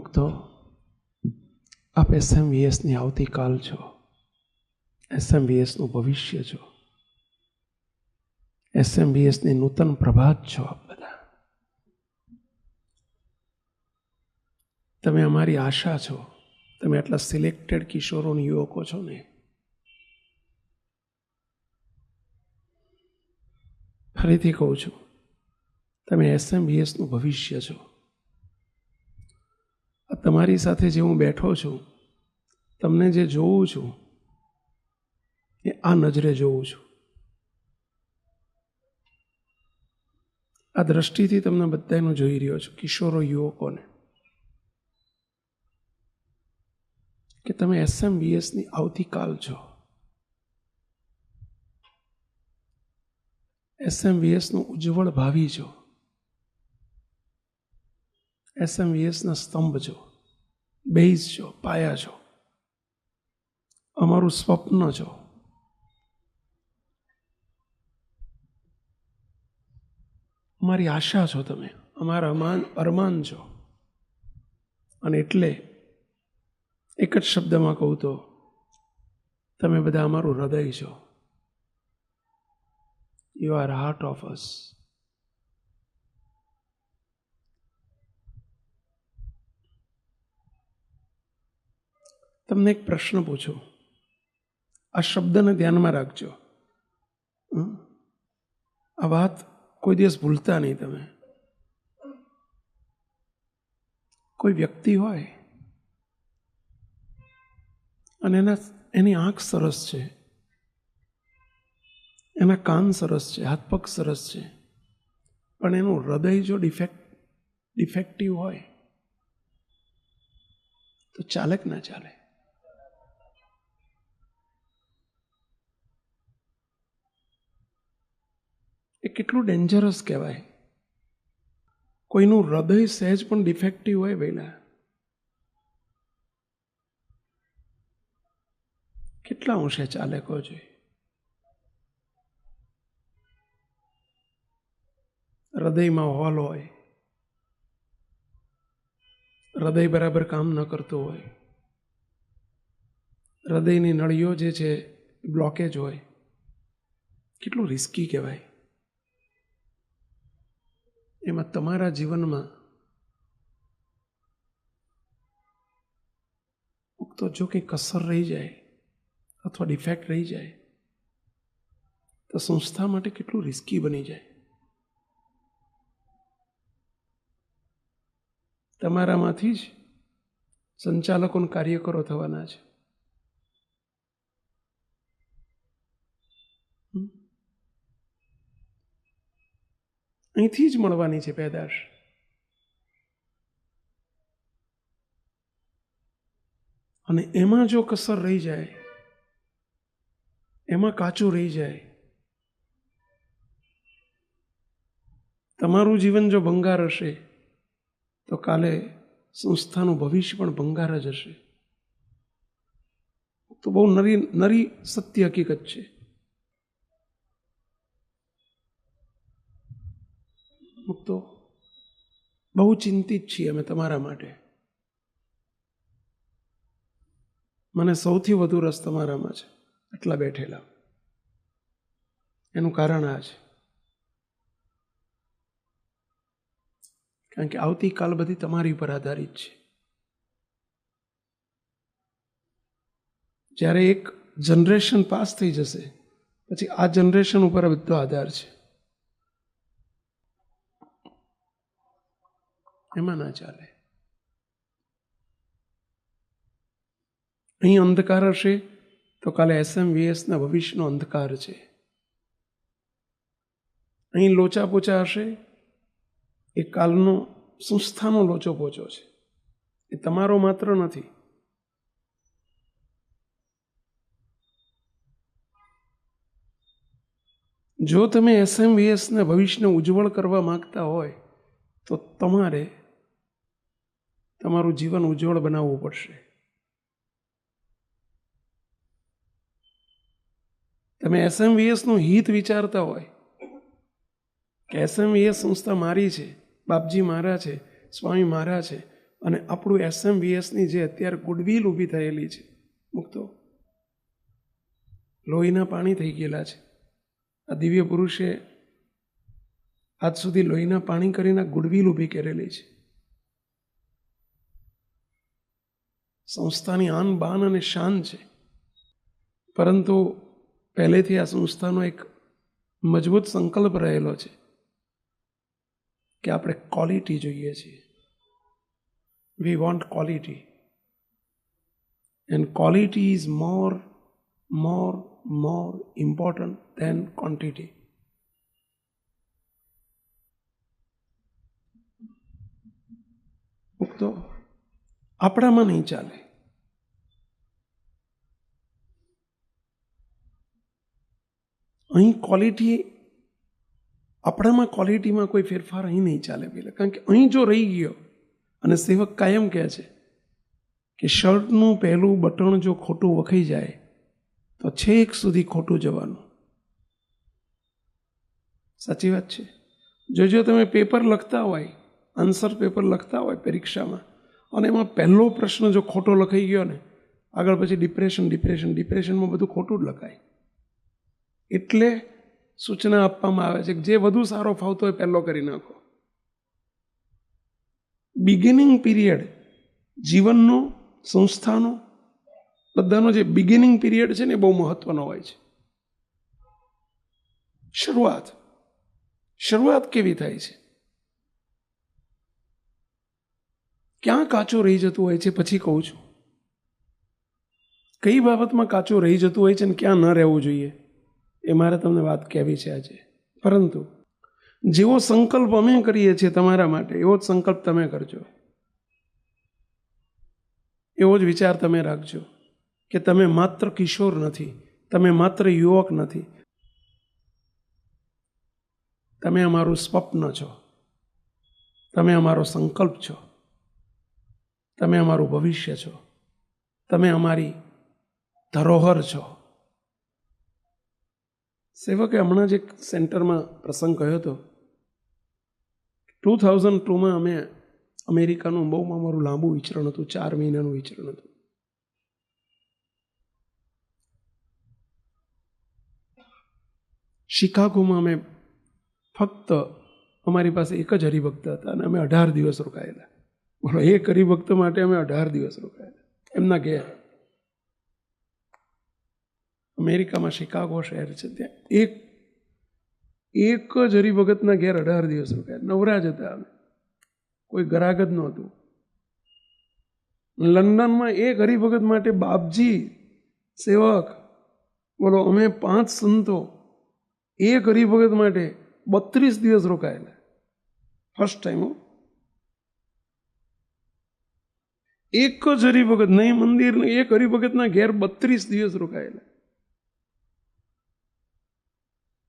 ભક્તો, આપ SMVSની આવતીકાલ છો, SMVSનું ભવિષ્ય છો, SMVSની નૂતન પ્રભાત છો. આપ બધા તમે અમારી આશા છો. તમે આટલા સિલેક્ટેડ કિશોરો અને યુવકો છો ને. ફરીથી કહું છું, તમે SMVSનું ભવિષ્ય છો. તમારી સાથે જે હું બેઠો છું, તમને જે જોઉં છું એ આ નજરે જોઉં છું. આ દ્રષ્ટિથી તમને બધાનું જોઈ રહ્યો છું, કિશોરો યુવકોને, કે તમે SMVSની આવતીકાલ છો. SMVSનું ઉજ્જવળ ભાવિ છો. SMVSના સ્તંભ છો, બેઝ છો, પાયા છો, અમારું સ્વપ્ન છો. અમારી આશા છો તમે, અમારા અરમાન છો. અને એટલે એક જ શબ્દમાં કહું તો તમે બધા અમારું હૃદય છો. You are heart of us. તમને એક પ્રશ્ન પૂછું, આ શબ્દને ધ્યાનમાં રાખજો. આ વાત કોઈ દિવસ ભૂલતા નહીં તમે. કોઈ વ્યક્તિ હોય અને એની આંખ સરસ છે, એના કાન સરસ છે, હાથ પગ સરસ છે, પણ એનું હૃદય જો ડિફેક્ટિવ હોય તો ચાલે કે ના ચાલે? એ કેટલું ડેન્જરસ કહેવાય. કોઈનું હૃદય સહેજ પણ ડિફેક્ટિવ હોય પહેલા, કેટલા અંશે ચાલે કહો જોઈએ? હૃદયમાં હોલ હોય, હૃદય બરાબર કામ ન કરતું હોય, હૃદયની નળીઓ જે છે બ્લોકેજ હોય, કેટલું રિસ્કી કહેવાય. એમાં તમારા જીવનમાં તો જો કંઈ કસર રહી જાય અથવા ડિફેક્ટ રહી જાય તો સંસ્થા માટે કેટલું રિસ્કી બની જાય. તમારામાંથી જ સંચાલકો અને કાર્યકરો થવાના છે. અહીંથી જ મળવાની છે પેદાશ. અને એમાં જો કસર રહી જાય, એમાં કાચું રહી જાય, તમારું જીવન જો ભંગાર હશે તો કાલે સંસ્થાનું ભવિષ્ય પણ ભંગાર જ હશે. તો બહુ નરી સત્ય હકીકત છે. તો બહુ ચિંતિત છીએ અમે તમારા માટે. મને સૌથી વધુ રસ તમારામાં છે, આટલા બેઠેલા. એનું કારણ આ છે, કારણ કે આવતીકાલ બધી તમારી ઉપર આધારિત છે. જ્યારે એક જનરેશન પાસ થઈ જશે પછી આ જનરેશન ઉપર બધો આધાર છે. એમાં ના ચાલે. અહીં અંધકાર હશે તો કાલે SMVSના ભવિષ્યનો અંધકાર છે. અહીં લોચા પોચા હશે એ કાલનો સંસ્થાનો લોચો પોચો છે. એ તમારો માત્ર નથી. જો તમે SMVSના ભવિષ્યને ઉજ્જવળ કરવા માંગતા હોય તો તમારે તમારું જીવન ઉજ્જવળ બનાવવું પડશે. તમે SMVSનું હિત વિચારતા હોય કે SMVS સંસ્થા મારી છે, બાપજી મારા છે, સ્વામી મારા છે, અને આપણું SMVSની જે અત્યારે ગુડવિલ ઊભી થયેલી છે, મુક્તો લોહીના પાણી થઈ ગયેલા છે. આ દિવ્ય પુરુષે આજ સુધી લોહીના પાણી કરીને ગુડવિલ ઊભી કરેલી છે. સંસ્થાની આન બાન અને શાન છે. પરંતુ પહેલેથી આ સંસ્થાનો એક મજબૂત સંકલ્પ રહેલો છે કે આપણે ક્વોલિટી જોઈએ છીએ. We want quality, and quality is more important then quantity. તો આપણામાં નહીં ચાલે. અહીં ક્વોલિટી, આપણામાં ક્વોલિટીમાં કોઈ ફેરફાર અહીં નહીં ચાલે પેલા. કારણ કે અહીં જો રહી ગયો, અને સેવક કાયમ કહે છે કે શર્ટનું પહેલું બટન જો ખોટું વખાઈ જાય તો છેક સુધી ખોટું જવાનું. સાચી વાત છે. જો તમે પેપર લખતા હોય, આન્સર પેપર લખતા હોય પરીક્ષામાં, અને એમાં પહેલો પ્રશ્ન જો ખોટો લખાઈ ગયો ને, આગળ પછી ડિપ્રેશનમાં બધું ખોટું જ લખાય. એટલે સૂચના આપવામાં આવે છે કે જે વધુ સારો ફાવતો હોય પહેલો કરી નાખો. બિગિનિંગ પીરિયડ જીવનનો, સંસ્થાનો, બધાનો જે બિગિનિંગ પીરિયડ છે ને એ બહુ મહત્વનો હોય છે. શરૂઆત કેવી થાય છે, ક્યાં કાચું રહી જતું હોય છે, પછી કહું છું કઈ બાબતમાં કાચું રહી જતું હોય છે ને ક્યાં ન રહેવું જોઈએ, એ મારે તમને વાત કહેવી છે આજે. પરંતુ જેવો સંકલ્પ અમે કરીએ છીએ તમારા માટે, એવો જ સંકલ્પ તમે કરજો. એવો જ વિચાર તમે રાખજો કે તમે માત્ર કિશોર નથી, તમે માત્ર યુવક નથી, તમે અમારું સ્વપ્ન છો, તમે અમારો સંકલ્પ છો, તમે અમારું ભવિષ્ય છો, તમે અમારી ધરોહર છો. સેવકે હમણાં જ એક સેન્ટરમાં પ્રસંગ કહ્યો હતો. 2002માં અમે અમેરિકાનું બહુ અમારું લાંબુ વિચરણ હતું, 4 મહિનાનું વિચરણ હતું. શિકાગોમાં અમે ફક્ત, અમારી પાસે એક જ હરિભક્ત હતા અને અમે 18 દિવસ રોકાયેલા. બોલો, એક હરિભક્ત માટે અમે 18 દિવસ રોકાયેલા એમના ઘેર. અમેરિકામાં શિકાગો શહેર છે, ત્યાં એક જ હરિભગતના ઘેર 18 દિવસ રોકાયા. નવરા જ હતા અમે, કોઈ ગ્રાહક જ નહોતું. લંડનમાં એક હરિભગત માટે બાપજી સેવક, બોલો, અમે 5 સંતો એક હરિભગત માટે 32 દિવસ રોકાયેલા. First time. એક જ હરિભગત, નહીં મંદિર, એક હરિભગતના ઘેર 32 દિવસ રોકાયેલા.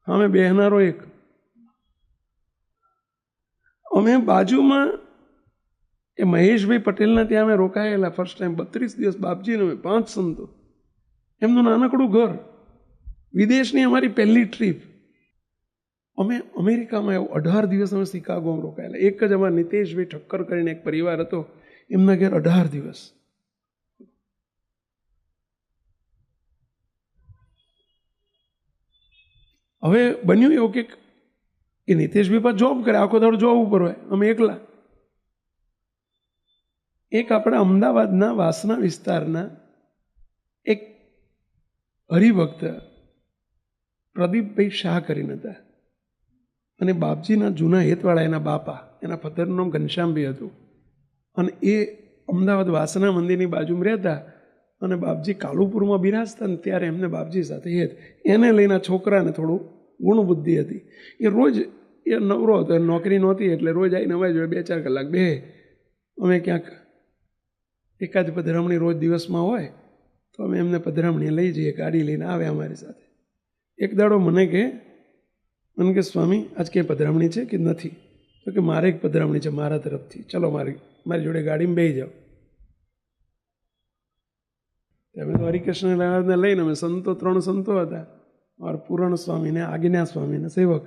અમે બેહનારો એક. અમે બાજુમાં એ મહેશભાઈ પટેલના ત્યાં અમે રોકાયેલા ફર્સ્ટ ટાઈમ 32 દિવસ. બાપજીને અમે 5 સંતો, એમનું નાનકડું ઘર. વિદેશની અમારી પહેલી ટ્રીપ. અમે અમેરિકામાં 18 દિવસ અમે શિકાગોમાં રોકાયેલા. એક જ અમારા નિતેશભાઈ ઠક્કર કરીને એક પરિવાર હતો, એમના ઘેર 18 દિવસ. હવે બન્યું એવું કે એ નિતેશભાઈ પાસે જોબ કરે, આખો દાડો જોબ ઉપર હોય, અમે એકલા. એક આપણા અમદાવાદના વાસના વિસ્તારના એક હરિભક્ત પ્રદીપભાઈ શાહ કરીને હતા, અને બાપજીના જૂના હેતવાળા એના બાપા, એના ફાધરનું નામ ઘનશ્યામભાઈ હતું. અને એ અમદાવાદ વાસના મંદિરની બાજુમાં રહેતા, અને બાપજી કાલુપુરમાં બિરાજતા ને ત્યારે એમને બાપજી સાથે હેત. એને લઈને છોકરાને થોડું ગુણબુદ્ધિ હતી. એ રોજ એ નવરો હતો, એ નોકરી નહોતી, એટલે રોજ આવીને અમારી જોડે 2-4 કલાક બે. અમે ક્યાંક એકાદ પધરામણી રોજ દિવસમાં હોય તો અમે એમને પધરામણી લઈ જઈએ, ગાડી લઈને આવે અમારી સાથે. એક દાડો મને કે સ્વામી આજ ક્યાંય પધરામણી છે કે નથી? તો કે મારે એક પધરામણી છે મારા તરફથી, ચલો મારી જોડે ગાડીમાં બેસી જાઓ. અમે તો હરિકૃષ્ણ ને લઈને અમે સંતો, 3 સંતો હતા, મારા પૂરણ સ્વામીને, આજ્ઞા સ્વામીને સેવક,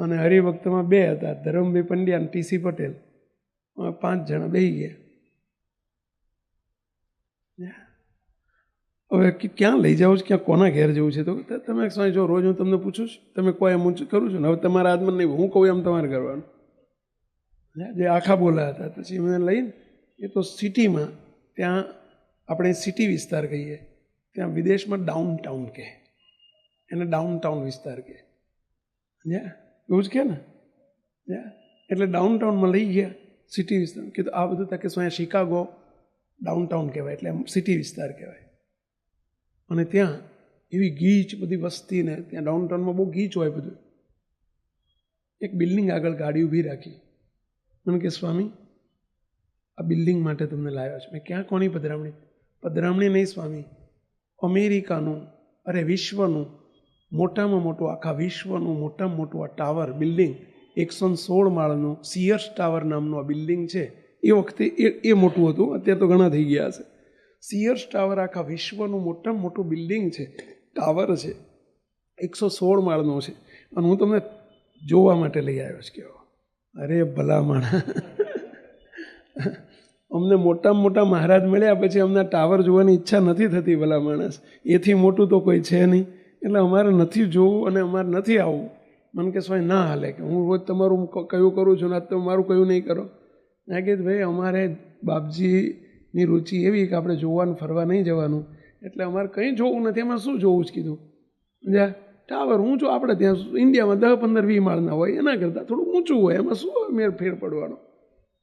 અને હરિભક્તમાં 2 હતા, ધરમભાઈ પંડ્યા અને TC પટેલ. 5 જણા બેસી ગયા. હવે ક્યાં લઈ જાઓ છો, ક્યાં કોના ઘેર જવું છે? તો તમે સ્વામી જો રોજ હું તમને પૂછું છું, તમે કોઈ એમ કરું છું ને, હવે તમારા હાથમાં નહીં, હું કહું એમ તમારે કરવાનું. જે આખા બોલા હતા પછી મેં લઈને, એ તો સિટીમાં, ત્યાં આપણે સિટી વિસ્તાર કહીએ, ત્યાં વિદેશમાં ડાઉન ટાઉન કહે, એને ડાઉન ટાઉન વિસ્તાર કહે. એવું જ કહે ને. એટલે ડાઉન ટાઉનમાં લઈ ગયા સિટી વિસ્તાર. કીધું આ બધું તકે શું શિકાગો ડાઉન ટાઉન કહેવાય, એટલે એમ સિટી વિસ્તાર કહેવાય. અને ત્યાં એવી ગીચ બધી વસ્તી ને, ત્યાં ડાઉન ટાઉનમાં બહુ ગીચ હોય બધું. એક બિલ્ડિંગ આગળ ગાડી ઊભી રાખી. મને કે સ્વામી આ બિલ્ડિંગ માટે તમને લાવ્યો છે. મેં ક્યાં કોની પધરામણી? પધરામણી નહીં સ્વામી, અમેરિકાનું, અરે વિશ્વનું મોટામાં મોટું, આખા વિશ્વનું મોટામાં મોટું આ ટાવર બિલ્ડિંગ, 116 માળનું સિયર્સ ટાવર નામનું આ બિલ્ડિંગ છે. એ વખતે એ મોટું હતું, અત્યારે તો ઘણા થઈ ગયા છે. સિયર્સ ટાવર આખા વિશ્વનું મોટામાં મોટું બિલ્ડિંગ છે, ટાવર છે, 116 માળનો છે, અને હું તમને જોવા માટે લઈ આવ્યો છું. કેવો અરે ભલા માણા, અમને મોટામાં મોટા મહારાજ મળ્યા પછી અમને ટાવર જોવાની ઈચ્છા નથી થતી. ભલા માણસ, એથી મોટું તો કોઈ છે નહીં, એટલે અમારે નથી જોવું અને અમારે નથી આવવું. મને કે સ્વામી ના હાલે, કે હું રોજ તમારું કયું કરું છું ને આજ તો મારું કયું નહીં કરો. મેં કીધું ભાઈ અમારે બાપજીની રુચિ એવી કે આપણે જોવાનું ફરવા નહીં જવાનું, એટલે અમારે કંઈ જોવું નથી. એમાં શું જોવું જ કીધું. જા ટાવર ઊંચું, આપણે ત્યાં ઇન્ડિયામાં 10, 15, 20 માળના હોય, એના કરતાં થોડું ઊંચું હોય, એમાં શું મેળ ફેર પડવાનો?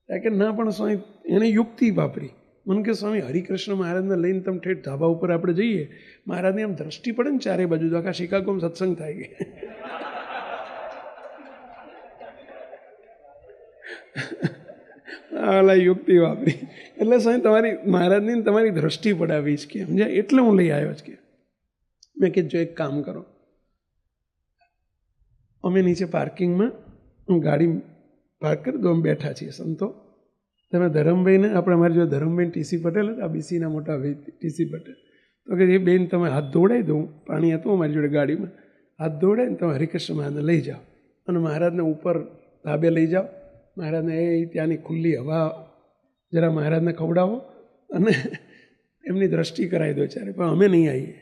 કે ના પણ સ્વામી એને યુક્તિ વાપરી. મને કે સ્વામી હરિકૃષ્ણ મહારાજને લઈને તમે ઠેઠ ધાબા ઉપર આપણે જઈએ, મહારાજની આમ દ્રષ્ટિ પડે ને ચારે બાજુ, તો આખા શિકાગોમાં સત્સંગ થાય ગઈ. આલા યુક્તિ વાપરી. એટલે સ્વામી તમારી મહારાજની તમારી દ્રષ્ટિ પડાવીશ કે સમજ્યા, એટલે હું લઈ આવ્યો જ. કે મેં કીધું જો એક કામ કરો, અમે નીચે પાર્કિંગમાં હું ગાડી પાર્ક કરી દો, અમે બેઠા છીએ સંતો. તમે ધરમભાઈને, આપણે અમારી જોડે ધરમભાઈ ટીસી પટેલ હતા, બીસીના મોટા ભાઈ ટીસી પટેલ, તો કે એ બેન તમે હાથ ધોવડાવી દઉં, પાણી હતું અમારી જોડે ગાડીમાં, હાથ ધોવડાવીને તમે હરિકૃષ્ણ મહારાજને લઈ જાઓ અને મહારાજને ઉપર ધાબે લઈ જાઓ. મહારાજને એ ત્યાંની ખુલ્લી હવા જરા મહારાજને ખવડાવો અને એમની દ્રષ્ટિ કરાવી દો ચારે. પણ અમે નહીં આવીએ.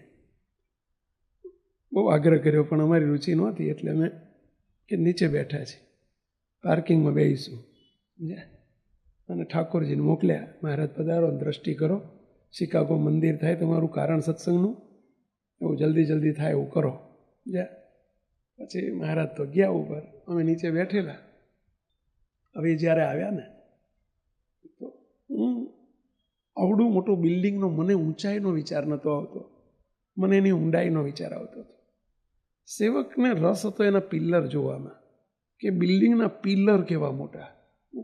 બહુ આગ્રહ કર્યો પણ અમારી રુચિ નહોતી, એટલે અમે કે નીચે બેઠા છીએ, પાર્કિંગમાં બેસીશું. અને ઠાકોરજીને મોકલ્યા, મહારાજ પધારો, દ્રષ્ટિ કરો, શિકાગો મંદિર થાય તમારું કારણ સત્સંગનું, એવું જલ્દી જલ્દી થાય એવું કરો. પછી મહારાજ તો ગયા ઉપર, અમે નીચે બેઠેલા. હવે જ્યારે આવ્યા ને, તો હું આવડું મોટું બિલ્ડિંગનો મને ઊંચાઈનો વિચાર નહોતો આવતો, મને એની ઊંડાઈનો વિચાર આવતો હતો. સેવકને રસ હતો એના પિલ્લર જોવામાં, કે બિલ્ડિંગના પિલ્લર કેવા મોટા.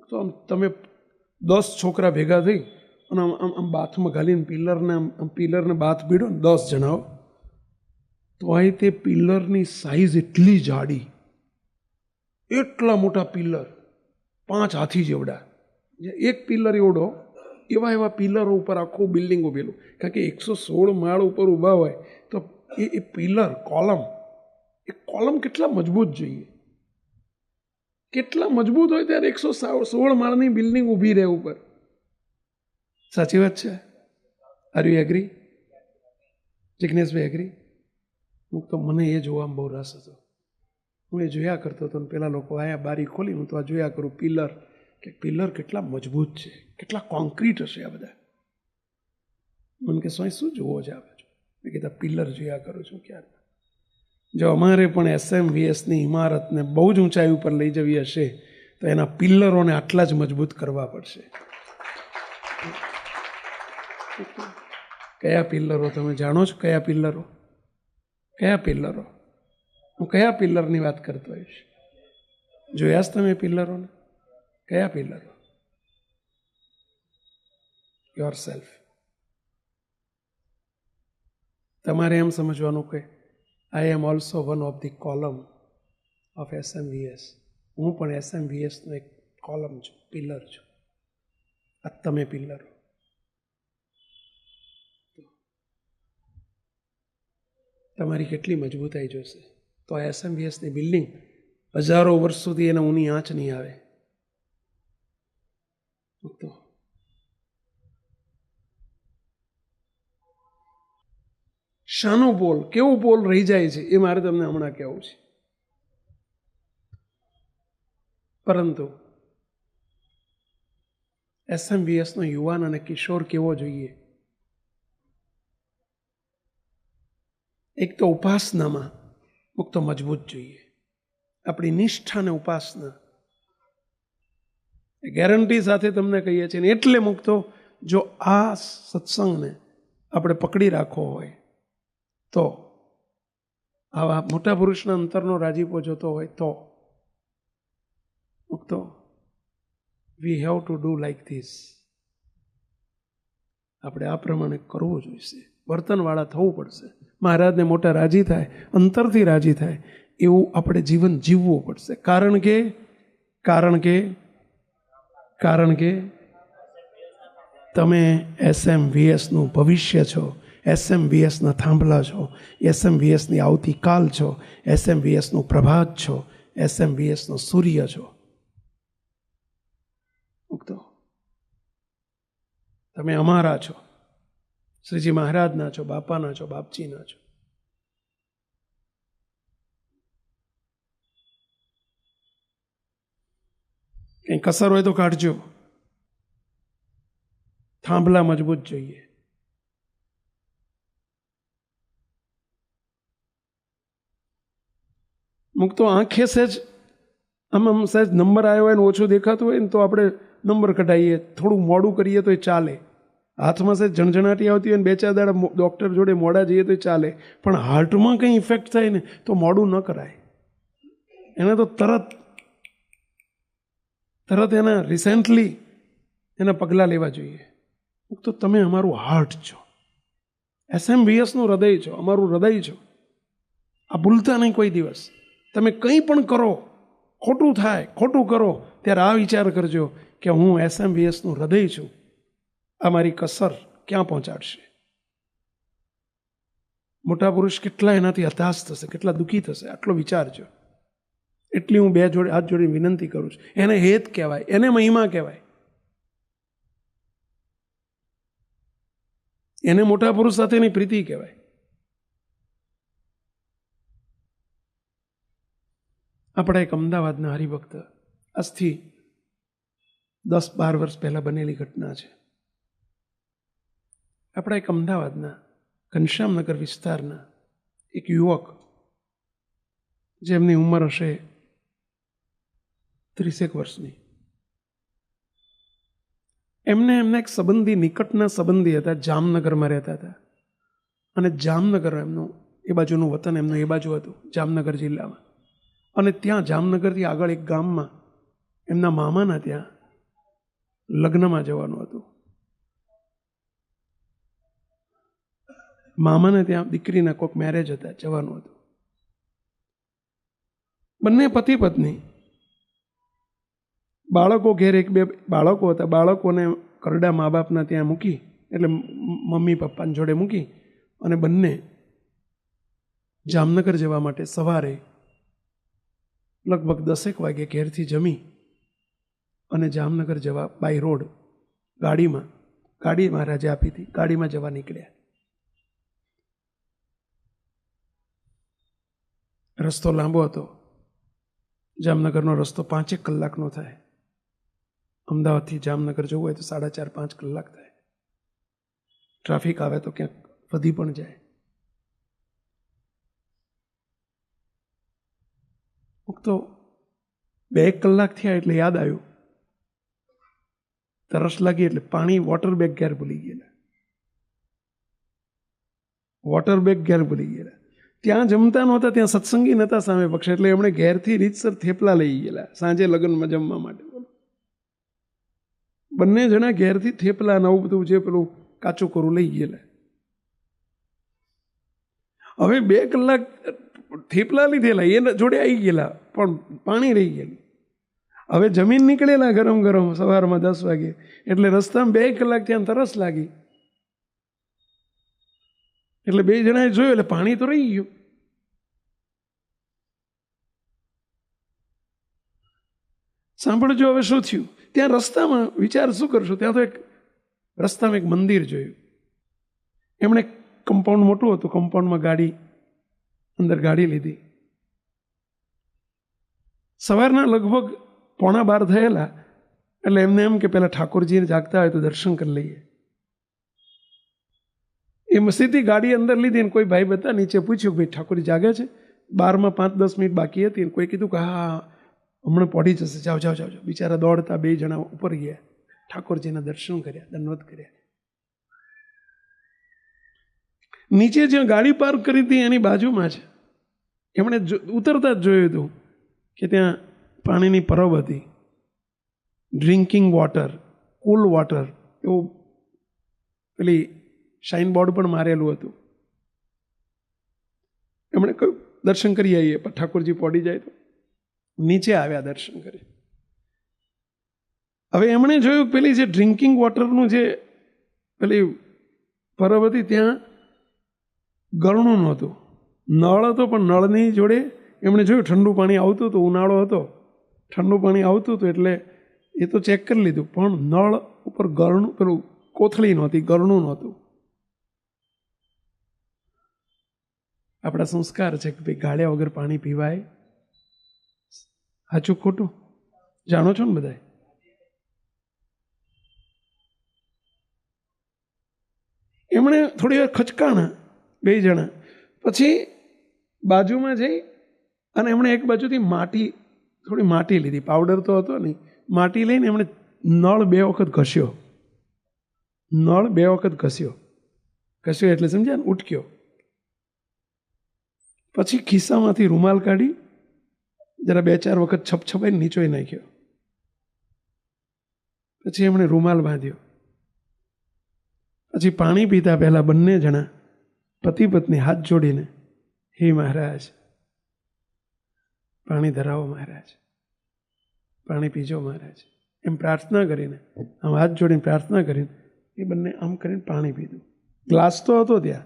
તો આમ તમે 10 છોકરા ભેગા થઈ અને આમ બાથમાં ઘાલીને પિલ્લરને બાથ ભીડો ને 10 જણાઓ, તો અહીં તે પિલ્લરની સાઈઝ એટલી જાડી, એટલા મોટા પિલ્લર, 5 હાથી જેવડા, એક પિલ્લર એવડો, એવા પિલ્લરો ઉપર આખું બિલ્ડિંગ ઉભેલું. કારણ કે 116 માળ ઉપર ઊભા હોય તો એ પિલ્લર કોલમ કેટલા મજબૂત જોઈએ, કેટલા મજબૂત હોય ત્યારે 116 માળની બિલ્ડિંગ ઊભી રહે ઉપર. સાચી વાત છે. Are you agree? Jigneshbhai agree? તો મને એ જોવામાં બહુ રસ હતો. હું એ જોયા કરતો હતો ને પેલા લોકો આયા બારી ખોલી, હું તો આ જોયા કરું પિલ્લર, કે પિલ્લર કેટલા મજબૂત છે, કેટલા કોન્ક્રીટ હશે આ બધા. મને કે સ્વામી શું જોવો છે આ બાજુ? મેં કીધા પિલ્લર જોયા કરું છું. ક્યારે જો અમારે પણ SMVSની ઇમારતને બહુ જ ઊંચાઈ ઉપર લઈ જવી હશે તો એના પિલ્લરોને આટલા જ મજબૂત કરવા પડશે. કયા પિલ્લરો તમે જાણો છો? કયા પિલ્લરો? કયા પિલ્લરો? હું કયા પિલ્લરની વાત કરતો હોઈશ? જોયા જ તમે પિલ્લરોને? કયા પિલ્લરો? Your self. તમારે એમ સમજવાનું કે I am also one of the column of SMVS. હું પણ SMVSનો એક કોલમ છું, પિલ્લર છું. આ તમે પિલ્લરો. તમારી કેટલી મજબૂતાઈ જોશે તો SMVSની બિલ્ડિંગ 1000 વર્ષ સુધી એને ઊની આંચ નહીં આવે. શાનો પોલ, કેવો પોલ રહી જાય છે એ મારે તમને હમણાં કહેવું છે. પરંતુ SMVSનો યુવાન અને કિશોર કેવો જોઈએ? એક તો ઉપાસનામાં મુક્તો મજબૂત જોઈએ. આપણી નિષ્ઠા અને ઉપાસના ગેરંટી સાથે તમને કહીએ છીએ ને, એટલે મુક્તો જો આ સત્સંગને આપણે પકડી રાખવો હોય તો, આવા મોટા પુરુષના અંતરનો રાજીપો જોતો હોય તો મુક્તો we have to do like this. આપણે આ પ્રમાણે કરવું જોઈશે, વર્તનવાળા થવું પડશે. મહારાજને મોટા રાજી થાય, અંતરથી રાજી થાય એવું આપણે જીવન જીવવું પડશે. કારણ કે તમે SMVSનું ભવિષ્ય છો, SMVSના થાંભલા છો, SMVSની આવતીકાલ છો, SMVSનું પ્રભાત છો, SMVSનો સૂર્ય છો. મુક્તો તમે અમારા છો, શ્રીજી મહારાજના છો, બાપાના છો, બાપજીના છો. કંઈ કસર હોય તો કાઢજો. થાંભલા મજબૂત જોઈએ. મુક્તો આંખે સહેજ આમ સહેજ નંબર આવ્યો હોય ને ઓછું દેખાતું હોય ને તો આપણે નંબર કઢાવીએ, થોડું મોડું કરીએ તો એ ચાલે. હાથમાં સહેજ ઝણઝણાટી આવતી હોય ને 2-4 દાડા ડૉક્ટર જોડે મોડા જઈએ તો ચાલે. પણ હાર્ટમાં કંઈ ઇફેક્ટ થાય ને તો મોડું ન કરાય. એને તો તરત એના રિસેન્ટલી એના પગલાં લેવા જોઈએ. તો તમે અમારું હાર્ટ છો, SMVSનું હૃદય છો, અમારું હૃદય છો. આ ભૂલતા નહીં કોઈ દિવસ. તમે કંઈ પણ કરો, ખોટું થાય, ખોટું કરો, ત્યારે આ વિચાર કરજો કે હું SMVSનું હૃદય છું. આ મારી કસર ક્યાં પહોંચાડશે? મોટા પુરુષ કેટલા એનાથી હતાશ થશે, કેટલા દુઃખી થશે, આટલો વિચારજો. એટલી હું 2 જોડે હાથ જોડી વિનંતી કરું છું. એને હેત કહેવાય, એને મહિમા કહેવાય, એને મોટા પુરુષ સાથેની પ્રીતિ કહેવાય. આપણા એક અમદાવાદના હરિભક્ત, આજથી 10-12 વર્ષ પહેલાં બનેલી ઘટના છે. આપણા એક અમદાવાદના ઘનશ્યામનગર વિસ્તારના એક યુવક, જેમની ઉંમર હશે 30 વર્ષની, એમના એક સંબંધી, નિકટના સંબંધી હતા, જામનગરમાં રહેતા હતા. અને જામનગર એમનું એ બાજુનું વતન, એમનું એ બાજુ હતું, જામનગર જિલ્લામાં. અને ત્યાં જામનગરથી આગળ એક ગામમાં એમના મામાના ત્યાં લગ્નમાં જવાનું હતું. મામાને ત્યાં દીકરીના કોઈક મેરેજ હતા, જવાનું હતું. બંને પતિ પત્ની, બાળકો ઘેર 1-2 બાળકો હતા. બાળકોને કરડા મા બાપના ત્યાં મૂકી, એટલે મમ્મી પપ્પાની જોડે મૂકી અને બંને જામનગર જવા માટે સવારે લગભગ 10 વાગે ઘેરથી જમી અને જામનગર જવા બાય રોડ ગાડી મહારાજે આપી હતી, ગાડીમાં જવા નીકળ્યા. રસ્તો લાંબો હતો. જામનગરનો રસ્તો 5 કલાકનો થાય. અમદાવાદથી જામનગર જવું હોય તો 4.5-5 કલાક થાય. ટ્રાફિક આવે તો ક્યાંક વધી પણ જાય. તો 2 કલાક થયા એટલે યાદ આવ્યું, તરસ લાગી એટલે પાણી, વોટર બેગ ઘેર ભૂલી ગયેલા. ત્યાં જમતા નહોતા, ત્યાં સત્સંગી નહોતા સામે પક્ષે, એટલે એમણે ઘેરથી રીતસર થેપલા લઈ ગયેલા સાંજે લગ્નમાં જમવા માટે. બંને જણા ઘેરથી થેપલા, નવું બધું જે પેલું કાચું કોરું લઈ ગયેલા. હવે 2 કલાક થેપલા લીધેલા, એ જોડે આવી ગયેલા, પણ પાણી રહી ગયેલું. હવે જમીન નીકળેલા ગરમ ગરમ સવારમાં 10 વાગે, એટલે રસ્તામાં 2 કલાક ત્યાં તરસ લાગી. એટલે 2 જણાએ જોયું, એટલે પાણી તો રહી ગયું. સાંભળજો હવે શું થયું. ત્યાં રસ્તામાં વિચાર શું કરશું, ત્યાં તો એક રસ્તામાં એક મંદિર જોયું. એમણે કમ્પાઉન્ડ મોટું હતું, કમ્પાઉન્ડમાં ગાડી, અંદર ગાડી લીધી. સવારના લગભગ 11:15 થયેલા, એટલે એમને એમ કે પહેલાં ઠાકોરજી જાગતા હોય તો દર્શન કરી લઈએ. એ સીધી ગાડી અંદર લીધી ને કોઈ ભાઈ બતા નીચે પૂછ્યું ભાઈ ઠાકોરજી જાગે છે? 12માં 5-10 મિનિટ બાકી હતી ને કોઈ કીધું કે હા હમણાં પડી જશે, જાઓ જાઓ જાઓ. બિચારા દોડતા 2 જણા ઉપર ગયા, ઠાકોરજીના દર્શન કર્યા, દંડવત કર્યા. નીચે જ્યાં ગાડી પાર્ક કરી હતી એની બાજુમાં છે, એમણે ઉતરતા જ જોયું હતું કે ત્યાં પાણીની પરબ હતી, ડ્રિંકિંગ વોટર, કુલ વોટર એવું પેલી સાઇન બોર્ડ પણ મારેલું હતું. એમણે કહ્યું દર્શન કરી આવીએ, પણ ઠાકોરજી પડી જાય તો નીચે આવ્યા દર્શન કરી. હવે એમણે જોયું પેલી જે ડ્રિંકિંગ વોટરનું જે પેલી પરબ હતી ત્યાં ગરણું નહોતું, નળ હતો, પણ નળની જોડે એમણે જોયું ઠંડુ પાણી આવતું હતું, ઉનાળો હતો, ઠંડુ પાણી આવતું હતું એટલે એ તો ચેક કરી લીધું, પણ નળ ઉપર ગરણું પેલું કોથળી નહોતી, ગરણું નહોતું. આપણા સંસ્કાર છે કે ભાઈ ગાળ્યા વગર પાણી પીવાય. સાચું ખોટું જાણો છો ને બધા? એમણે થોડી વાર ખચકાણા 2 જણા, પછી બાજુમાં જઈ અને એમણે એક બાજુથી થોડી માટી લીધી, પાવડર તો હતો નહીં, માટી લઈને એમણે નળ 2 વખત ઘસ્યો. નળ 2 વખત ઘસ્યો એટલે સમજ્યા ને, ઉટક્યો. પછી ખિસ્સામાંથી રૂમાલ કાઢી જરા 2-4 વખત છપછપાઈને નીચોઈ નાખ્યો. પછી એમણે રૂમાલ બાંધ્યો. પછી પાણી પીતા પહેલા બંને જણા પતિ પત્ની હાથ જોડીને, હે મહારાજ પાણી ધરાવો, મહારાજ પાણી પીજો મહારાજ, એમ પ્રાર્થના કરીને, આમ હાથ જોડીને પ્રાર્થના કરીને એ બંને આમ કરીને પાણી પીધું. ગ્લાસ તો હતો ત્યાં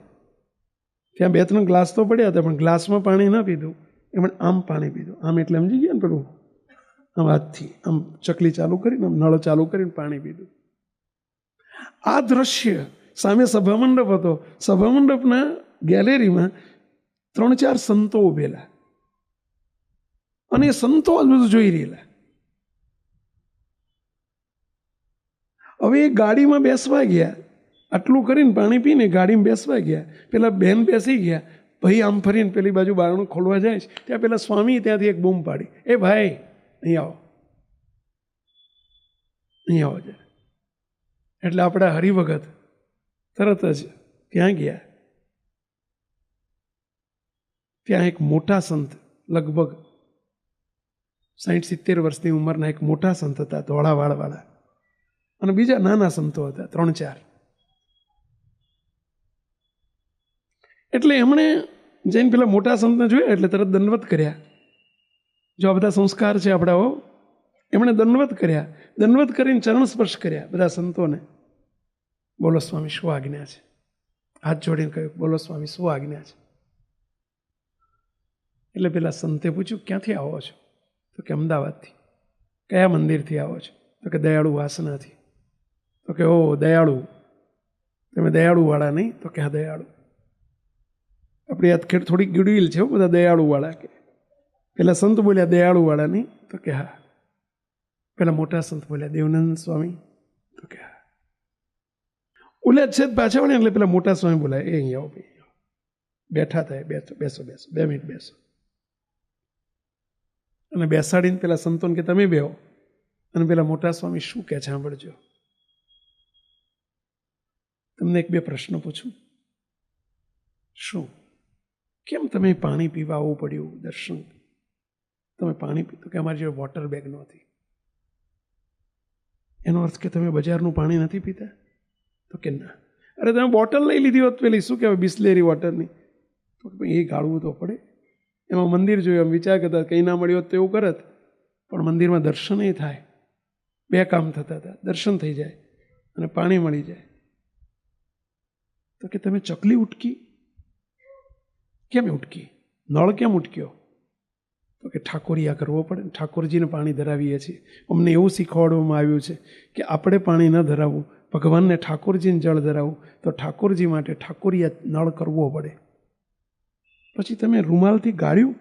2-3 ગ્લાસ તો પડ્યા હતા, પણ ગ્લાસમાં પાણી ન પીધું, એમણે આમ પાણી પીધું. આમ એટલે સમજી ગયા ને, પેલું આમ હાથથી આમ ચકલી ચાલુ કરીને, આમ નળ ચાલુ કરીને પાણી પીધું. આ દ્રશ્ય સામે સભામંડપ હતો, સભામંડપના ગેલેરીમાં 3-4 સંતો ઉભેલા અને એ સંતો આ બધું જોઈ રહેલા. હવે એ ગાડીમાં બેસવા ગયા, આટલું કરીને પાણી પીને ગાડીમાં બેસવા ગયા. પેલા બેન બેસી ગયા, ભાઈ આમ ફરીને પેલી બાજુ બારણું ખોલવા જાય છે, ત્યાં પેલા સ્વામી ત્યાંથી એક બૂમ પાડી, એ ભાઈ અહીં આવો, અહીં આવો જરા. એટલે આપણા હરિભગત તરત જ ત્યાં ગયા. ત્યાં એક મોટા સંત, લગભગ 60-70 વર્ષની ઉંમરના એક મોટા સંત હતા, ધોળા વાળવાળા, અને બીજા નાના સંતો હતા 3-4. એટલે એમણે જઈને પેલા મોટા સંતને જોયા એટલે તરત દંડવત કર્યા. જો આ બધા સંસ્કાર છે આપણાઓ, એમણે દંડવત કર્યા. દંડવત કરીને ચરણ સ્પર્શ કર્યા બધા સંતોને. બોલો સ્વામી શું આજ્ઞા છે? હાથ જોડીને કહ્યું બોલો સ્વામી શું આજ્ઞા છે? એટલે પેલા સંતે પૂછ્યું ક્યાંથી આવો છો? તો કે અમદાવાદથી. કયા મંદિરથી આવો છો? તો કે દયાળુ વાસનાથી. તો કે ઓ દયાળુ, તમે દયાળુવાળા નહીં? તો કે હા દયાળુ. આપણી હાથખેડ થોડી ગુડવિલ છે બધા દયાળુવાળા. કે પેલા સંત બોલ્યા દયાળુવાળા નહીં? તો કે હા. પેલા મોટા સંત બોલ્યા દેવનંદ સ્વામી? તો કે હા. ઓલા છે પાછા વળે એટલે પેલા મોટા સ્વામી બોલાય એ અહીં આવો ભાઈ, બેઠા થાય, બેસો બેસો બેસો, 2 મિનિટ બેસો. અને બેસાડીને પેલા સંતોને કે તમે બેહો. અને પેલા મોટા સ્વામી શું કહે છે સાંભળજો. તમને 1-2 પ્રશ્ન પૂછું. શું કેમ તમે પાણી પીવા આવવું પડ્યું દર્શન? તમે પાણી પીતો કે અમારી જોડે વોટર બેગ નહોતી. એનો અર્થ કે તમે બજારનું પાણી નથી પીતા? તો કે ના. અરે તમે બોટલ લઈ લીધી હોત પેલી શું કહેવાય બિસ્લેરી વોટરની, તો એ ગાળવું તો પડે. એમાં મંદિર જોયું, એમ વિચાર કરતા કંઈ ના મળ્યું હોત તો એવું કરત, પણ મંદિરમાં દર્શન એ થાય. 2 કામ થતા હતા, દર્શન થઈ જાય અને પાણી મળી જાય. તો કે તમે ચકલી ઉટકી? કેમ ઉટકી? નળ કેમ ઉટક્યો? તો કે ઠાકોરિયા કરવો પડે. ઠાકોરજીને પાણી ધરાવીએ છીએ. અમને એવું શીખવાડવામાં આવ્યું છે કે આપણે પાણી ન ધરાવવું, ભગવાનને ઠાકોરજીને જળ ધરાવવું, તો ઠાકોરજી માટે ઠાકોરિયા નળ કરવો પડે. પછી તમે રૂમાલથી ગાળ્યું?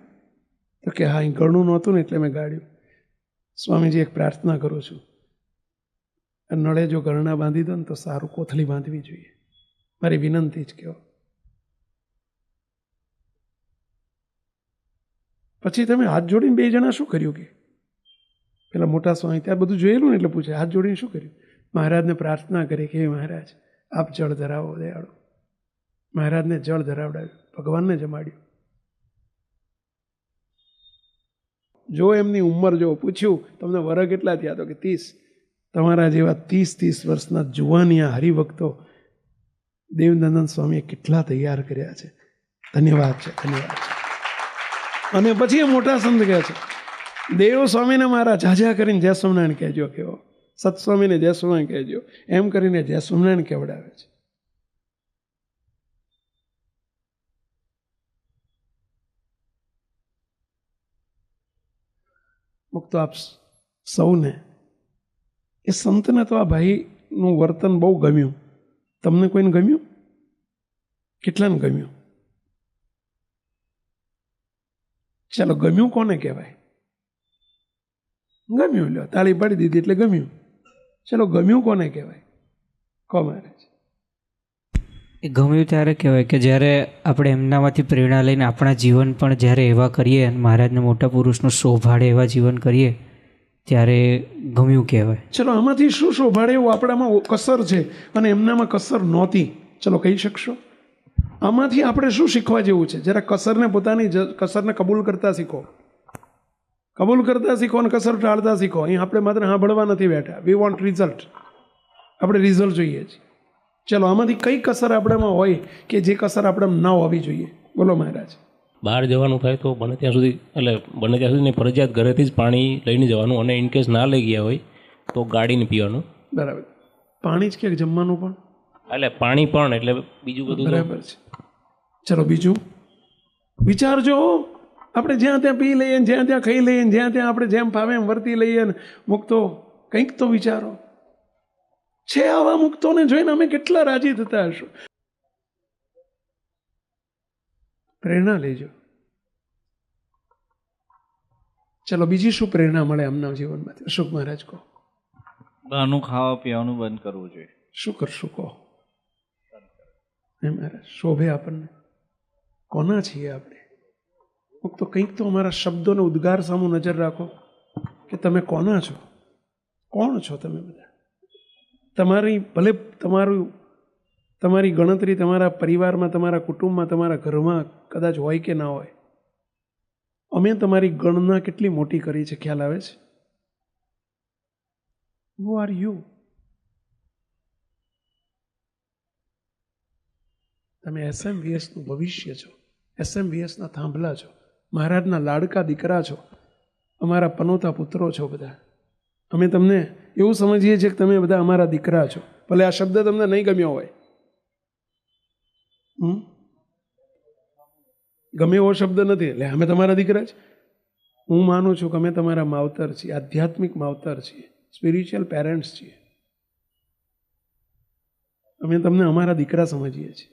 તો કે હા, અહીં ગળનું નહોતું ને એટલે મેં ગાળ્યું. સ્વામીજી, એક પ્રાર્થના કરું છું, નળે જો ગરણા બાંધી દો ને તો સારું, કોથળી બાંધવી જોઈએ. મારી વિનંતી જ કહો. પછી તમે હાથ જોડીને બે જણા શું કર્યું? કે પેલા મોટા સ્વામી ત્યાં બધું જોયેલું ને એટલે પૂછે, હાથ જોડીને શું કર્યું? મહારાજને પ્રાર્થના કરી કે હે મહારાજ, આપ જળ ધરાવો દયાળુ. મહારાજને જળ ધરાવડાવ્યું, ભગવાનને જમાડ્યું. જો એમની ઉંમર જો પૂછ્યું તમને વરહ કેટલા થયા? તો કે 30. તમારા જેવા 30 વર્ષના જુવાનિયા હરિભક્તો દેવનંદન સ્વામીએ કેટલા તૈયાર કર્યા છે. ધન્યવાદ છે, ધન્યવાદ છે. અને પછી એ મોટા સંત કહે છે, દેવ સ્વામીને મારા ઝાઝા કરીને જય સ્વામિનારાયણ કહેજો, કેવો સત્સ્વામીને જય સ્વામિનારાયણ કહેજો, એમ કરીને જય સ્વામિનારાયણ કહેવડાવે છે. મુક્તો આપ સૌને, એ સંતને તો આ ભાઈનું વર્તન બહુ ગમ્યું. તમને કોઈને ગમ્યું? કેટલાને ગમ્યું? ચાલો, ગમ્યું કોને કહેવાય? ગમ્યું, લ્યો તાળી પાડી દીધી એટલે ગમ્યું. ચાલો, ગમ્યું કોને કહેવાય? કહો મહારાજ. એ ગમ્યું ત્યારે કહેવાય કે જ્યારે આપણે એમનામાંથી પ્રેરણા લઈને આપણા જીવન પણ જ્યારે એવા કરીએ, મહારાજના મોટા પુરુષનો શોભાડે એવા જીવન કરીએ, ત્યારે ગમ્યું કહેવાય. ચલો, આમાંથી શું શોભાડે એવું આપણામાં કસર છે અને એમનામાં કસર નહોતી, ચલો કહી શકશો? આમાંથી આપણે શું શીખવા જેવું છે? જરા કસરને, પોતાની કસરને કબૂલ કરતા શીખો. કબૂલ કરતા શીખો અને કસર ટાળતા શીખો. અહીં આપણે માત્ર સાંભળવા નથી બેઠા. We want result. આપણે રિઝલ્ટ જોઈએ છીએ. ચલો, આમાંથી કઈ કસર આપણામાં હોય કે જે કસર આપણે ન હોવી જોઈએ? બોલો મહારાજ. બહાર જવાનું થાય તો બને ત્યાં સુધી નહીં, ફરજિયાત ઘરેથી જ પાણી લઈને જવાનું, અને ઇનકેસ ના લઈ ગયા હોય તો ગાડીને પીવાનું. બરાબર. પાણી જ કે જમવાનું પણ? એટલે પાણી પણ, એટલે બીજું બધું બરાબર છે. ચલો, બીજું વિચારજો. આપણે જ્યાં ત્યાં પી લઈએ, જ્યાં ત્યાં ખાઈ લઈએ, જ્યાં ત્યાં આપણે જેમ ફાવે એમ વર્તી લઈએ ને મુક્તો, કંઈક તો વિચારો. છે આવા મુક્તોને જોઈને અમે કેટલા રાજી થતા હશું. પ્રેરણા લેજો. ચલો, બીજી શું પ્રેરણા મળે એમના જીવનમાંથી? અશોક મહારાજ કહો. બહારનું ખાવા પીવાનું બંધ કરવું જોઈએ. શું કરશું કહો? મહારાજ શોભે આપણને? કોના છીએ આપણે? તો કંઈક તો અમારા શબ્દોને ઉદ્ગાર સામુ નજર રાખો કે તમે કોના છો? કોણ છો તમે બધા? તમારી ભલે તમારી ગણતરી તમારા પરિવારમાં, તમારા કુટુંબમાં, તમારા ઘરમાં કદાચ હોય કે ના હોય. અમે તમારી ગણના કેટલી મોટી કરી છે, ખ્યાલ આવે છે? Who are you? તમે SMVSનું ભવિષ્ય છો. SMVSના થાંભલા છો. મહારાજના લાડકા દીકરા છો. અમારા પનોતા પુત્રો છો બધા. અમે તમને એવું સમજીએ છીએ કે તમે બધા અમારા દીકરા છો. ભલે આ શબ્દ તમને નહીં ગમ્યો હોય. ગમે એવો શબ્દ નથી, એટલે અમે તમારા દીકરા છે. હું માનું છું કે અમે તમારા માવતર છીએ, આધ્યાત્મિક માવતર છીએ, સ્પિરિચ્યુઅલ પેરેન્ટ્સ છીએ. અમે તમને અમારા દીકરા સમજીએ છીએ.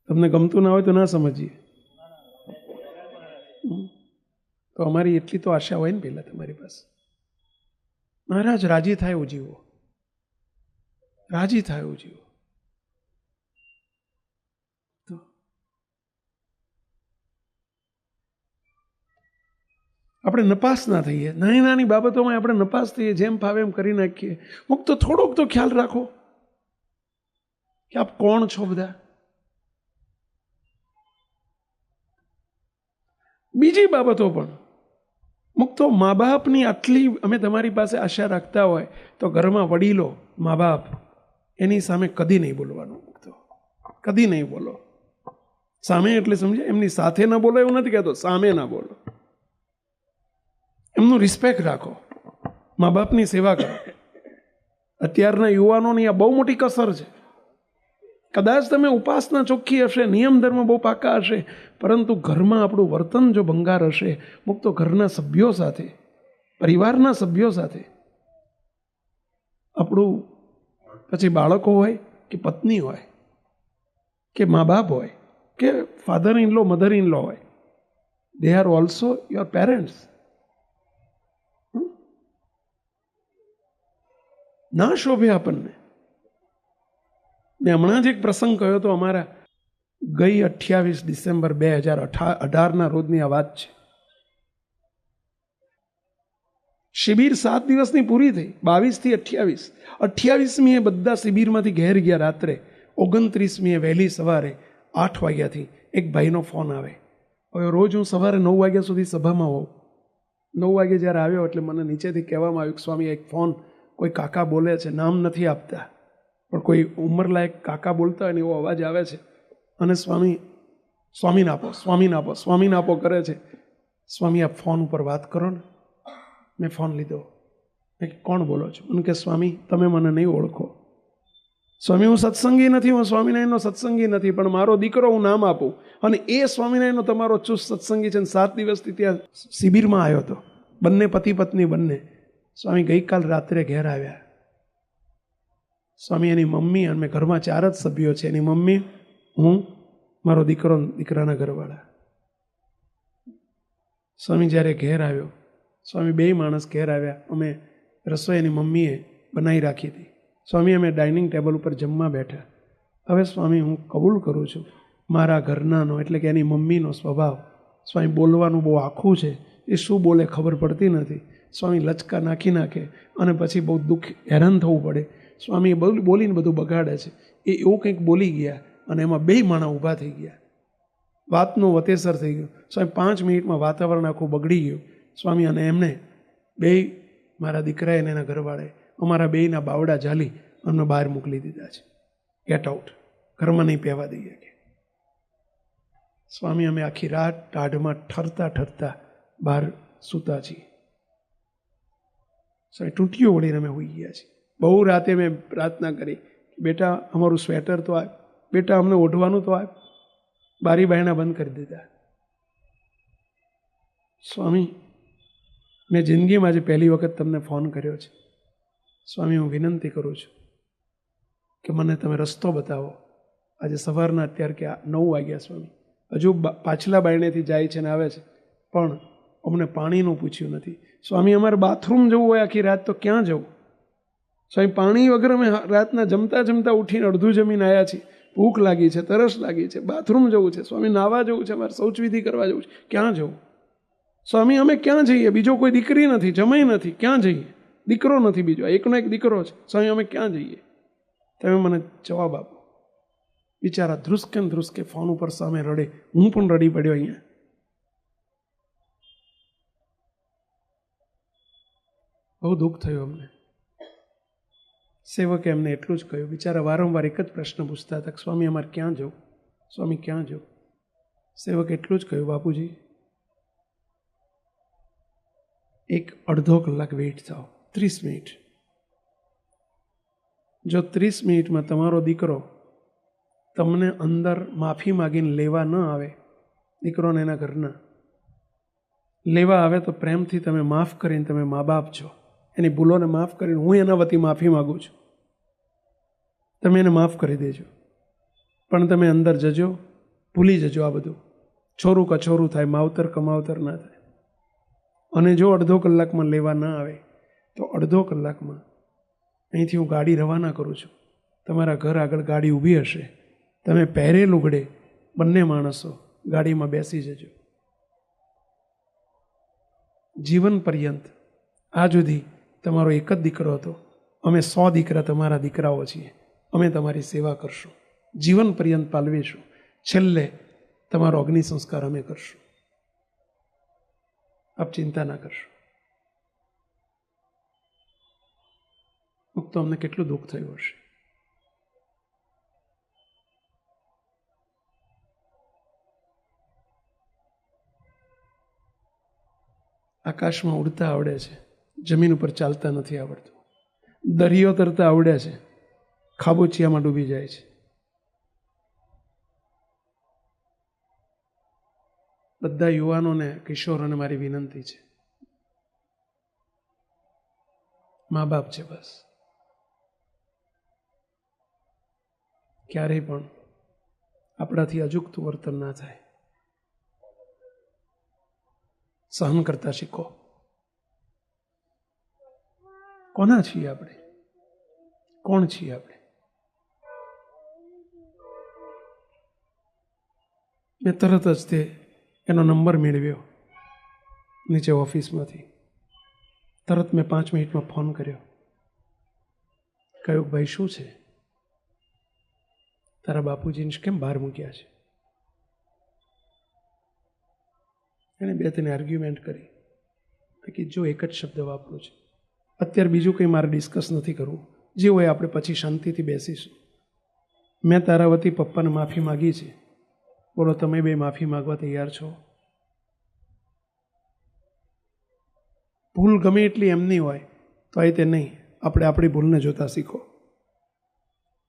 તમને ગમતું ના હોય તો ના સમજીએ. તો અમારી એટલી તો આશા હોય ને પહેલા તમારી પાસે. મહારાજ રાજી થાય એવું જીવો. રાજી થાય એવું જીવો. આપણે નપાસ ના થઈએ. નાની નાની બાબતોમાં આપણે નપાસ થઈએ, જેમ ફાવે એમ કરી નાખીએ. મુક્ત થોડોક તો ખ્યાલ રાખો કે આપ કોણ છો બધા. બીજી બાબતો પણ મુક્તો, મા બાપની આટલી અમે તમારી પાસે આશા રાખતા હોય તો ઘરમાં વડીલો, મા બાપ, એની સામે કદી નહીં બોલવાનું. મુક્તો કદી નહીં બોલો. સામે એટલે સમજે, એમની સાથે ના બોલો એવું નથી કહેતો, સામે ના બોલો. એમનું રિસ્પેક્ટ રાખો. મા બાપની સેવા કરો. અત્યારના યુવાનોની આ બહુ મોટી કસર છે. કદાચ તમે ઉપાસના ચોખ્ખી હશે, નિયમ ધર્મ બહુ પાકા હશે, પરંતુ ઘરમાં આપણું વર્તન જો ભંગાર હશે, મુક્ત ઘરના સભ્યો સાથે, પરિવારના સભ્યો સાથે, આપણું પછી બાળકો હોય કે પત્ની હોય કે મા બાપ હોય કે father in law, mother in law હોય, they are also your parents. ના શોભે આપણને. મેં હમણાં જ એક પ્રસંગ કહ્યો તો, અમારા ગઈ 28 ડિસેમ્બર 2018 રોજની આ વાત છે. શિબિર 7 દિવસની પૂરી થઈ, 22 થી 28. 28મીએ બધા શિબિરમાંથી ઘેર ગયા રાત્રે. 29મીએ વહેલી સવારે 8 વાગ્યાથી એક ભાઈનો ફોન આવે. હવે રોજ હું સવારે 9 વાગ્યા સુધી સભામાં હોઉં. 9 વાગે જ્યારે આવ્યો એટલે મને નીચેથી કહેવામાં આવ્યું કે સ્વામી એક ફોન કોઈ કાકા બોલે છે, નામ નથી આપતા પણ કોઈ ઉંમરલાયક કાકા બોલતા હોય ને એવો અવાજ આવે છે, અને સ્વામીને આપો, સ્વામીને આપો, સ્વામીને આપો કરે છે. સ્વામી આપ ફોન ઉપર વાત કરો ને. મેં ફોન લીધો. મેં કોણ બોલો છો? મને કે સ્વામી તમે મને નહીં ઓળખો. સ્વામી હું સત્સંગી નથી, હું સ્વામિનારાયણનો સત્સંગી નથી, પણ મારો દીકરો હું નામ આપું અને એ સ્વામિનારાયણનો તમારો ચુસ્ત સત્સંગી છે. 7 દિવસથી ત્યાં શિબિરમાં આવ્યો હતો, બંને પતિ પત્ની બંને. સ્વામી ગઈકાલ રાત્રે ઘેર આવ્યા. સ્વામી એની મમ્મી અને ઘરમાં 4 જ સભ્યો છે, એની મમ્મી, હું, મારો દીકરો, દીકરાના ઘરવાળા. સ્વામી જ્યારે ઘેર આવ્યો, સ્વામી 2 માણસ ઘેર આવ્યા. અમે રસોઈ એની મમ્મીએ બનાવી રાખી હતી. સ્વામી અમે ડાઇનિંગ ટેબલ ઉપર જમવા બેઠા. હવે સ્વામી હું કબૂલ કરું છું, મારા ઘરનાનો એટલે કે એની મમ્મીનો સ્વભાવ, સ્વામી બોલવાનું બહુ આખું છે, એ શું બોલે ખબર પડતી નથી. સ્વામી લચકા નાખી નાખે અને પછી બહુ દુઃખ, હેરાન થવું પડે. સ્વામી બોલીને બધું બગાડે છે. એ એવું કંઈક બોલી ગયા અને એમાં 2 માણા ઊભા થઈ ગયા. વાતનું વતેસર થઈ ગયું. સ્વામી 5 મિનિટમાં વાતાવરણ આખું બગડી ગયું. સ્વામી અને એમને 2, મારા દીકરાએ અને એના ઘરવાળાએ અમારા 2ના બાવડા ઝાલી અમને બહાર મોકલી દીધા છે. ગેટ આઉટ, ઘરમાં નહીં પહેવા દઈએ કે. સ્વામી અમે આખી રાત ટાઢમાં ઠરતા ઠરતા બહાર સૂતા છીએ. સ્વામી તૂટીઓ વળીને અમે હોઈ ગયા છીએ. બહુ રાતે મેં પ્રાર્થના કરી, બેટા અમારું સ્વેટર તો આપ, બેટા અમને ઓઢવાનું તો આપ. બારી બાયણા બંધ કરી દીધા. સ્વામી મેં જિંદગીમાં આજે પહેલી વખત તમને ફોન કર્યો છે. સ્વામી હું વિનંતી કરું છું કે મને તમે રસ્તો બતાવો. આજે સવારના અત્યારે કે 9 વાગ્યા સ્વામી, હજુ પાછલા બાયણેથી જાય છે ને આવે છે, પણ અમને પાણીનું પૂછ્યું નથી. સ્વામી અમારે બાથરૂમ જવું હોય આખી રાત તો ક્યાં જવું? સ્વામી પાણી વગર અમે રાતના જમતા જમતા ઉઠીને અડધું જમીને આવ્યા છીએ. ભૂખ લાગી છે, તરસ લાગી છે, બાથરૂમ જવું છે સ્વામી, નાવા જવું છે, અમારે શૌચવિધિ કરવા જવું છે, ક્યાં જવું? સ્વામી અમે ક્યાં જઈએ? બીજો કોઈ દીકરી નથી, જમાઈ નથી, ક્યાં જઈએ? દીકરો નથી બીજો, એકનો એક દીકરો છે. સ્વામી અમે ક્યાં જઈએ? તમે મને જવાબ આપો. બિચારા ધ્રુસકે ફોન ઉપર સામે રડે. હું પણ રડી પડ્યો અહીંયા. બહુ દુઃખ થયું અમને. સેવકે એમને એટલું જ કહ્યું. બિચારા વારંવાર એક જ પ્રશ્ન પૂછતા હતા, સ્વામી અમારે ક્યાં જવું? સ્વામી ક્યાં જવું? સેવકે એટલું જ કહ્યું, બાપુજી એક અડધો કલાક વેઇટ થાઓ, 30 મિનિટ. જો 30 મિનિટમાં તમારો દીકરો તમને અંદર માફી માગીને લેવા ન આવે, દીકરોને એના ઘરના લેવા આવે તો પ્રેમથી તમે માફ કરીને, તમે મા બાપ છો, એની ભૂલોને માફ કરીને હું એના વતી માફી માગું છું, તમે એને માફ કરી દેજો. પણ તમે અંદર જજો, ભૂલી જજો આ બધું. છોરું કછોરું થાય, માવતર કમાવતર ના થાય. અને જો અડધો કલાકમાં લેવા ના આવે તો અડધો કલાકમાં અહીંથી હું ગાડી રવાના કરું છું. તમારા ઘર આગળ ગાડી ઊભી હશે, તમે પહેરે લુગડે બંને માણસો ગાડીમાં બેસી જજો. જીવન પર્યંત આ સુધી તમારો એક જ દીકરો હતો, અમે 100 દીકરા તમારા દીકરાઓ છીએ, અમે તમારી સેવા કરશું, જીવન પર્યંત પાલવીશું. છેલ્લે તમારો અગ્નિ સંસ્કાર અમે કરશું. આપ ચિંતા ના કરશો. તો અમને કેટલું દુઃખ થયું હશે. આકાશમાં ઉડતા આવડે છે, જમીન ઉપર ચાલતા નથી આવડતું. દરિયો તરતા આવડે છે, ખાબોચિયામાં ડૂબી જાય છે. બધા યુવાનોને, કિશોરોને મારી વિનંતી છે, મા બાપ છે, બસ ક્યારેય પણ આપણાથી અજુકતું વર્તન ના થાય. સહન કરતા શીખો. કોના છીએ આપણે? કોણ છીએ આપણે? મેં તરત જ તે એનો નંબર મેળવ્યો નીચે ઓફિસમાંથી. તરત મેં 5 મિનિટમાં ફોન કર્યો. કહ્યું, ભાઈ શું છે, તારા બાપુજીને કેમ બહાર મૂક્યા છે? એણે 2-3 આર્ગ્યુમેન્ટ કરી કે જો એક જ શબ્દ વાપરું છે, અત્યારે બીજું કંઈ મારે ડિસ્કસ નથી કરવું, જે હોય આપણે પછી શાંતિથી બેસીશું. મેં તારા વતી પપ્પાને માફી માગી છે, બોલો તમે બે માફી માગવા તૈયાર છો? ભૂલ ગમે એટલી એમની હોય તો એ તે નહીં, આપણે આપણી ભૂલને જોતા શીખો.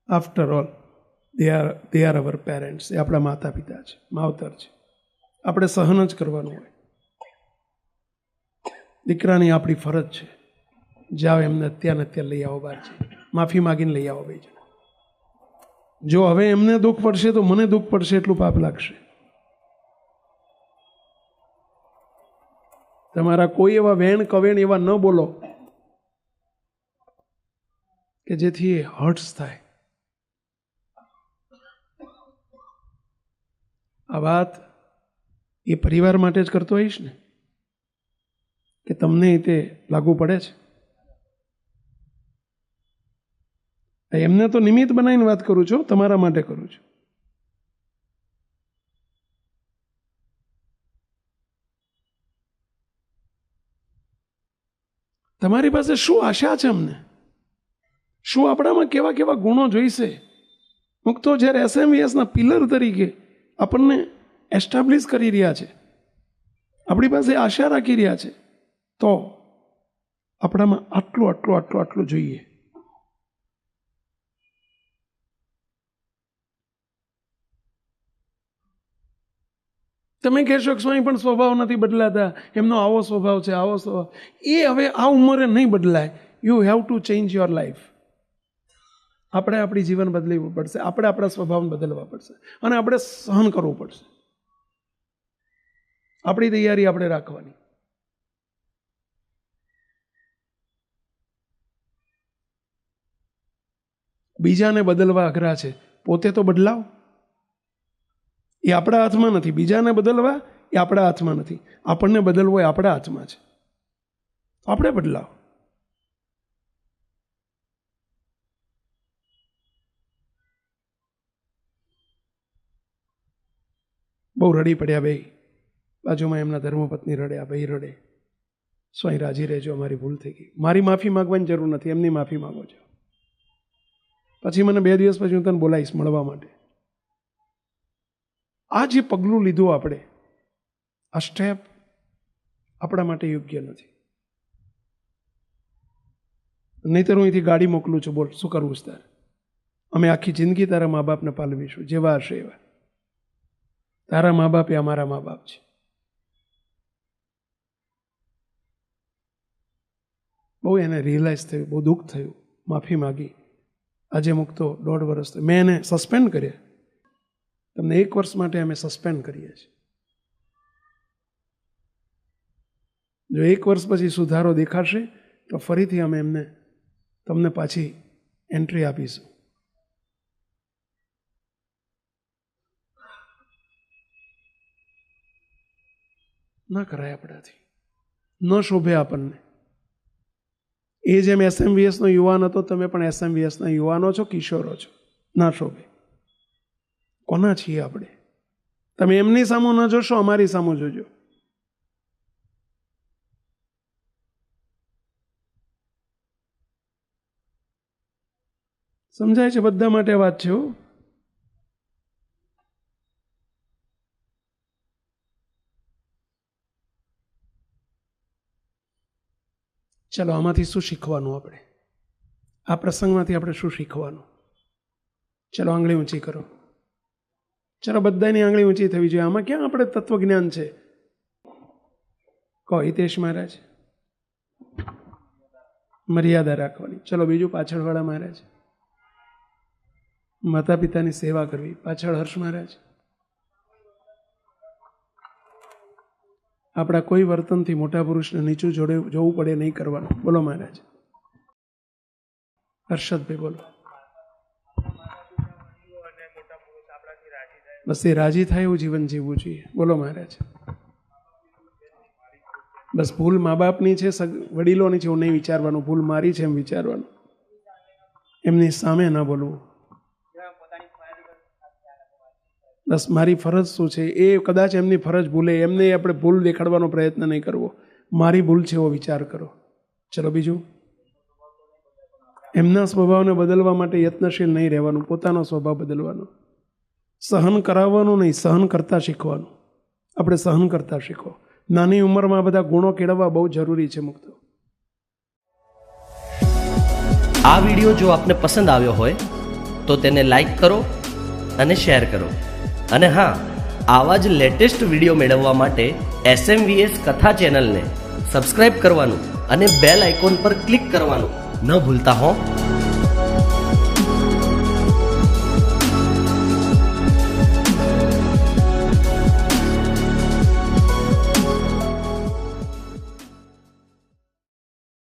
After all they are our parents. એ આપણા માતા પિતા છે, માવતર છે. આપણે સહન જ કરવાનું હોય. દીકરાની આપણી ફરજ છે, જાઓ એમને અત્યારે લઈ આવો બહાર છે, માફી માગીને લઈ આવો ભાઈ. જો હવે એમને દુઃખ પડશે તો મને દુઃખ પડશે, એટલું પાપ લાગશે. તમારા કોઈ એવા વેણ કવેણ એવા ન બોલો કે જેથી એ હર્ટ્સ થાય. આ વાત એ પરિવાર માટે જ કરતો હોઈશ ને, કે તમને તે લાગુ પડે છે? એમને તો નિમિત્ત બનાવીને વાત કરું છું, તમારા માટે કરું છું. તમારી પાસે શું આશા છે અમને? શું આપણામાં કેવા કેવા ગુણો જોઈશે? મુક્તો જ્યારે SMVSના પિલર તરીકે આપણને એસ્ટાબ્લિશ કરી રહ્યા છે, આપણી પાસે આશા રાખી રહ્યા છે, તો આપણામાં આટલું જોઈએ. તમે કહેશો કે સ્વામી પણ સ્વભાવ નથી બદલાતા, એમનો આવો સ્વભાવ છે, આવો સ્વભાવ. એ હવે આ ઉંમરે નહીં બદલાય. You have to change your life. આપણે આપણી જીવન બદલવું પડશે, આપણે આપણા સ્વભાવને બદલવા પડશે, અને આપણે સહન કરવું પડશે. આપણી તૈયારી આપણે રાખવાની. બીજાને બદલવા અઘરા છે, પોતે તો બદલાવ. એ આપણા હાથમાં નથી. બીજાને બદલવા એ આપણા હાથમાં નથી. આપણને બદલવો એ આપણા હાથમાં છે. આપણે બદલાવ. બહુ રડી પડ્યા ભાઈ. બાજુમાં એમના ધર્મપત્ની રડ્યા, ભાઈ રડે. સ્વાઈ રાજી રહેજો, અમારી ભૂલ થઈ ગઈ. મારી માફી માગવાની જરૂર નથી, એમની માફી માગો છો. પછી મને 2 દિવસ પછી હું તને બોલાવીશ મળવા માટે. આ જે પગલું લીધું આપણે, આ સ્ટેપ આપણા માટે યોગ્ય નથી. નહીંતર હું અહીંથી ગાડી મોકલું છું, બોલ શું કરવું છે તારે? અમે આખી જિંદગી તારા મા બાપને પાલવીશું, જેવા હશે એવા. તારા મા બાપ એ અમારા મા બાપ છે. બહુ એને રિયલાઇઝ થયું, બહુ દુઃખ થયું, માફી માગી. આજે મુક્તો 1.5 વર્ષ થયું. મેં એને સસ્પેન્ડ કર્યા. તમને 1 વર્ષ માટે અમે સસ્પેન્ડ કરીએ છીએ. જો 1 વર્ષ પછી સુધારો દેખાશે તો ફરીથી અમે એમને તમને પાછી એન્ટ્રી આપીશું. ના કરાય આપણાથી, ન શોભે આપણને. એ જેમ SMVSનો યુવાન હતો, તમે પણ SMVSના યુવાનો છો, કિશોરો છો. ના શોભે. કોના છીએ આપણે? તમે એમની સામું ન જોશો, અમારી સામું જોજો. સમજાય છે? બધા માટે વાત છે. ચલો, આમાંથી શું શીખવાનું? આપણે આ પ્રસંગમાંથી આપણે શું શીખવાનું? ચલો, આંગળી ઊંચી કરો. ચલો, બધાની આંગળી ઊંચી થવી જોઈએ. આમાં ક્યાં આપણે તત્વજ્ઞાન છે? કહો હિતેશ મહારાજ. મર્યાદા રાખવાની. ચલો બીજું પાછળવાળા મહારાજ. માતા પિતાની સેવા કરવી. પાછળ હર્ષ મહારાજ. આપણા કોઈ વર્તનથી મોટા પુરુષને નીચું જોવું પડે નહીં કરવાનું. બોલો મહારાજ. હર્ષદભાઈ બોલો. બસ એ રાજી થાય એવું જીવન જીવવું જોઈએ. બોલો મહારાજ. બસ ભૂલ મા બાપની છે, વડીલોની છે એવું નહીં વિચારવાનું. ભૂલ મારી છે એમ વિચારવાનું. એમની સામે ન બોલવું. બસ મારી ફરજ શું છે એ કદાચ એમની ફરજ ભૂલે, એમને આપણે ભૂલ દેખાડવાનો પ્રયત્ન નહીં કરવો. મારી ભૂલ છે એવો વિચાર કરો. ચલો બીજું. એમના સ્વભાવને બદલવા માટે યત્નશીલ નહીં રહેવાનું, પોતાનો સ્વભાવ બદલવાનો. સહન કરાવવાનું નહીં, સહન કરતા શીખવાનું. આપણે સહન કરતા શીખો. નાની ઉંમરમાં બધા ગુણો કેળવવા બહુ જરૂરી છે મુક્તો. આ વિડીયો જો આપને પસંદ આવ્યો હોય તો તેને લાઈક કરો અને શેર કરો. અને હા, આવા જ લેટેસ્ટ વિડીયો મેળવવા માટે SMVS કથા ચેનલને સબસ્ક્રાઇબ કરવાનું અને બેલ આઇકોન પર ક્લિક કરવાનું ન ભૂલતા હો.